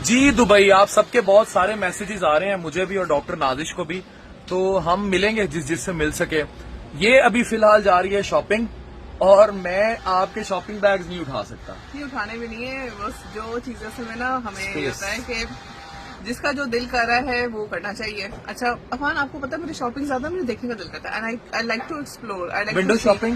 جی Dubai آپ سب کے بہت سارے میسیجز آ رہے ہیں مجھے بھی اور ڈاکٹر نازش کو بھی، تو ہم ملیں گے جس سے مل سکے. یہ ابھی فی الحال جا رہی ہے شاپنگ، اور میں آپ کے شاپنگ بیگز نہیں اٹھا سکتا. نہیں اٹھانے بھی نہیں ہے، بس جو چیزیں سے میں نا ہمیں یہ Space. ہوتا ہے کہ جس کا جو دل کر رہا ہے وہ کرنا چاہیے. اچھا عفان، آپ کو پتا ہے مجھے شاپنگ زیادہ مجھے دیکھنے کا دل کرتا ہے. I like to explore. Window shopping.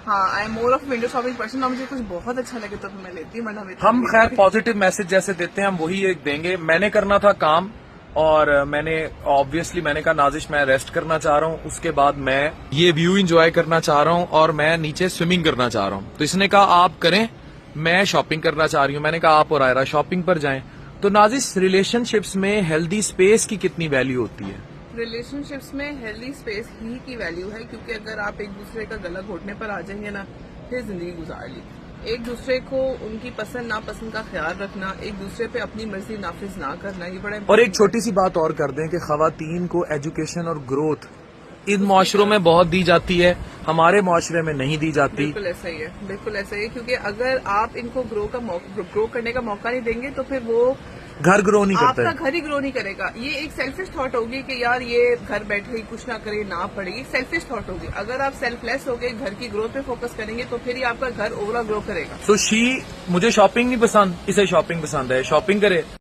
ہاں، I am more of window shopping person. اور مجھے کچھ بہت اچھا لگے تو میں لیتی ہوں. ہم خیر پازیٹیو میسج جیسے دیتے ہیں ہم وہی ایک دیں گے. میں نے کرنا تھا کام، اور میں نے آبویسلی میں نے کہا نازش میں ریسٹ کرنا چاہ رہا ہوں، اس کے بعد میں یہ ویو انجوائے کرنا چاہ رہا ہوں، اور میں نیچے سوئمنگ کرنا چاہ رہا ہوں. تو اس نے کہا آپ کریں، میں شاپنگ کرنا چاہ رہی ہوں. میں نے کہا آپ اور آئرہ شاپنگ پر جائیں. تو نازش ریلیشن شپس میں ہیلدی اسپیس کی کتنی ویلیو ہوتی ہے؟ ریلیشن شپس میں ہیلدی اسپیس ہی کی ویلیو ہے، کیونکہ اگر آپ ایک دوسرے کا گلا گھوٹنے پر آ جائیں گے نا، پھر زندگی گزار لی. ایک دوسرے کو ان کی پسند ناپسند کا خیال رکھنا، ایک دوسرے پہ اپنی مرضی نافذ نہ کرنا، یہ بڑا اور ایک چھوٹی سی بات اور کر دیں کہ خواتین کو ایجوکیشن اور گروتھ ان معاشروں میں بہت دی جاتی ہے، ہمارے معاشرے میں نہیں دی جاتی. بالکل ایسا ہی ہے، بالکل ایسا ہی ہے. کیونکہ اگر آپ ان کو گرو کرنے کا موقع نہیں دیں گے تو پھر وہ گھر گرو نہیں آپ کرتے. کا گھر ہی گرو نہیں کرے گا. یہ ایک سیلفش تھاٹ ہوگی کہ یار یہ گھر بیٹھے کچھ نہ کرے نہ پڑے. یہ سیلفش تھاٹ ہوگی. اگر آپ سیلف لیس ہو گئے گھر کی گروتھ پہ فوکس کریں گے تو پھر ہی آپ کا گھر اوور گرو کرے گا. سو مجھے شاپنگ نہیں پسند، اسے شاپنگ پسند ہے، شاپنگ کرے.